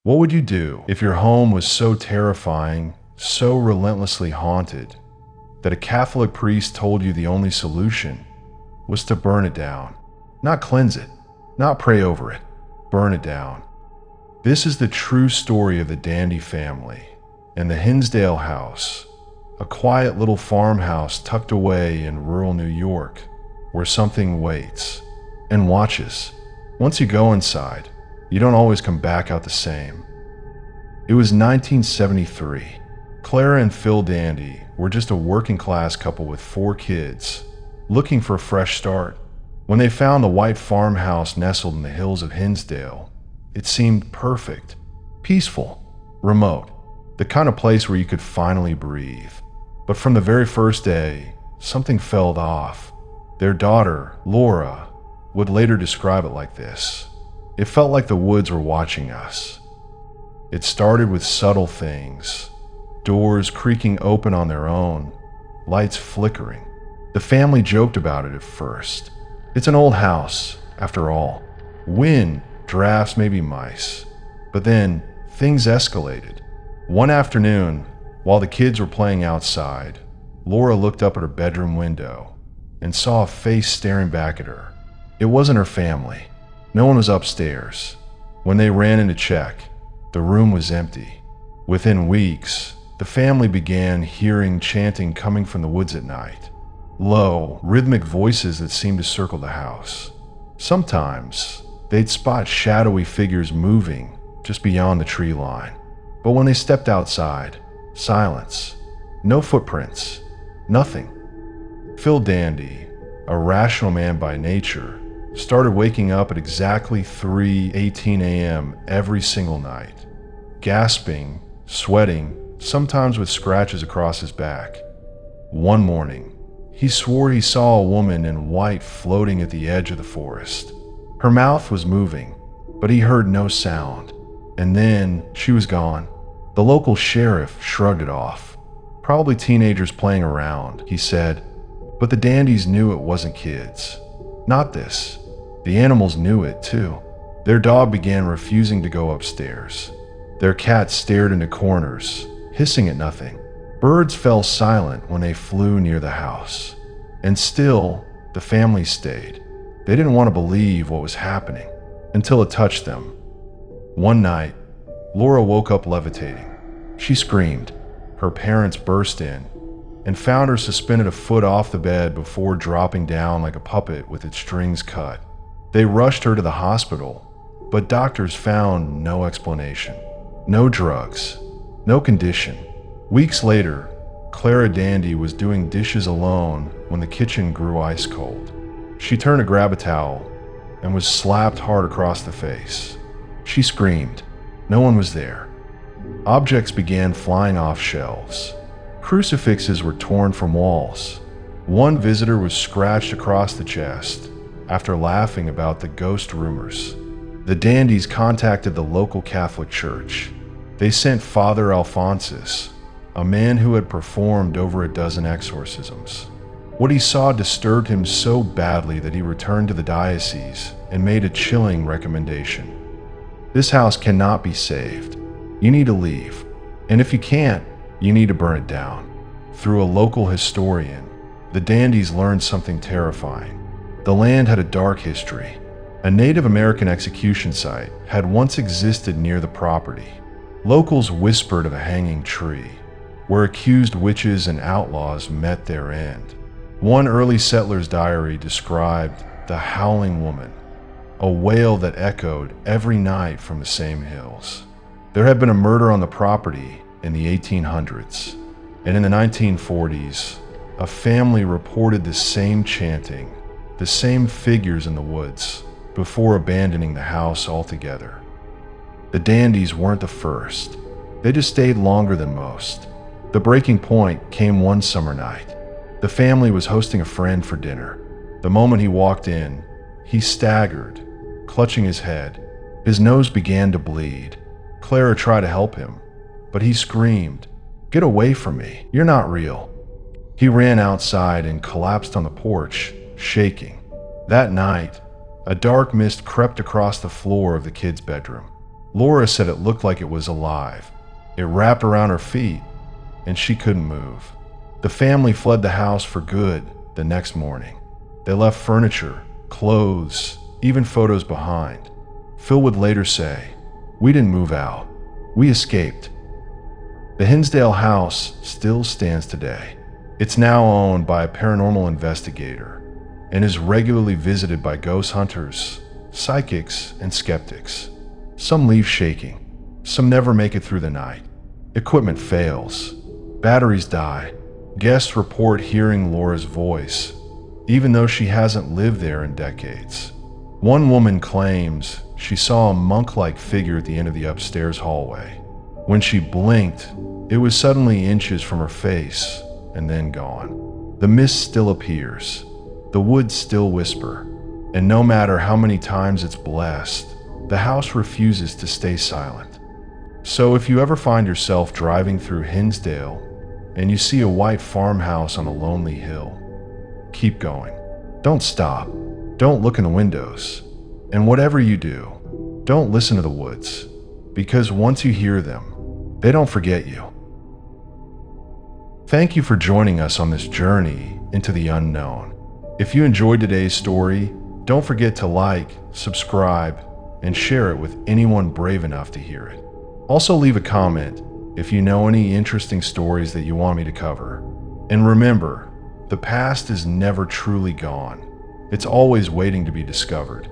What would you do if your home was so terrifying, so relentlessly haunted, that a Catholic priest told you the only solution was to burn it down? Not cleanse it, not pray over it, burn it down. This is the true story of the Dandy family and the Hinsdale house, a quiet little farmhouse tucked away in rural New York where something waits and watches. Once you go inside, you don't always come back out the same. It was 1973. Clara and Phil Dandy were just a working class couple with 4 kids, looking for a fresh start. When they found the white farmhouse nestled in the hills of Hinsdale, it seemed perfect, peaceful, remote, the kind of place where you could finally breathe. But from the very first day, something felt off. Their daughter, Laura, would later describe it like this: "It felt like the woods were watching us." It started with subtle things, doors creaking open on their own, lights flickering. The family joked about it at first. It's an old house, after all. Wind, drafts, maybe mice. But then things escalated. One afternoon, while the kids were playing outside, Laura looked up at her bedroom window and saw a face staring back at her. It wasn't her family. No one was upstairs. When they ran in to check, the room was empty. Within weeks, the family began hearing chanting coming from the woods at night. Low, rhythmic voices that seemed to circle the house. Sometimes, they'd spot shadowy figures moving just beyond the tree line. But when they stepped outside, silence. No footprints. Nothing. Phil Dandy, a rational man by nature, started waking up at exactly 3:18 a.m. every single night, gasping, sweating, sometimes with scratches across his back. One morning, he swore he saw a woman in white floating at the edge of the forest. Her mouth was moving, but he heard no sound, and then she was gone. The local sheriff shrugged it off. Probably teenagers playing around, he said, but the Dandies knew it wasn't kids. Not this. The animals knew it too. Their dog began refusing to go upstairs. Their cat stared into corners, hissing at nothing. Birds fell silent when they flew near the house. And still, the family stayed. They didn't want to believe what was happening until it touched them. One night, Laura woke up levitating. She screamed. Her parents burst in and found her suspended a foot off the bed before dropping down like a puppet with its strings cut. They rushed her to the hospital, but doctors found no explanation. No drugs, no condition. Weeks later, Clara Dandy was doing dishes alone when the kitchen grew ice cold. She turned to grab a towel and was slapped hard across the face. She screamed. No one was there. Objects began flying off shelves. Crucifixes were torn from walls. One visitor was scratched across the chest after laughing about the ghost rumors. The Dandies contacted the local Catholic church. They sent Father Alphonsus, a man who had performed over a dozen exorcisms. What he saw disturbed him so badly that he returned to the diocese and made a chilling recommendation. This house cannot be saved. You need to leave. And if you can't, you need to burn it down. Through a local historian, the Dandies learned something terrifying. The land had a dark history. A Native American execution site had once existed near the property. Locals whispered of a hanging tree, where accused witches and outlaws met their end. One early settler's diary described the howling woman, a wail that echoed every night from the same hills. There had been a murder on the property in the 1800s, and in the 1940s, a family reported the same chanting, the same figures in the woods, before abandoning the house altogether. The Dandies weren't the first. They just stayed longer than most. The breaking point came one summer night. The family was hosting a friend for dinner. The moment he walked in, he staggered, clutching his head. His nose began to bleed. Clara tried to help him, but he screamed, "Get away from me, you're not real." He ran outside and collapsed on the porch, shaking. That night, a dark mist crept across the floor of the kids' bedroom. Laura said it looked like it was alive. It wrapped around her feet, and she couldn't move. The family fled the house for good the next morning. They left furniture, clothes, even photos behind. Phil would later say, "We didn't move out. We escaped." The Hinsdale house still stands today. It's now owned by a paranormal investigator and is regularly visited by ghost hunters, psychics, and skeptics. Some leave shaking. Some never make it through the night. Equipment fails. Batteries die. Guests report hearing Laura's voice, even though she hasn't lived there in decades. One woman claims she saw a monk-like figure at the end of the upstairs hallway. When she blinked, it was suddenly inches from her face and then gone. The mist still appears. The woods still whisper. And no matter how many times it's blessed, the house refuses to stay silent. So if you ever find yourself driving through Hinsdale and you see a white farmhouse on a lonely hill, keep going. Don't stop. Don't look in the windows. And whatever you do, don't listen to the woods, because once you hear them, they don't forget you. Thank you for joining us on this journey into the unknown. If you enjoyed today's story, don't forget to like, subscribe, and share it with anyone brave enough to hear it. Also leave a comment if you know any interesting stories that you want me to cover. And remember, the past is never truly gone. It's always waiting to be discovered.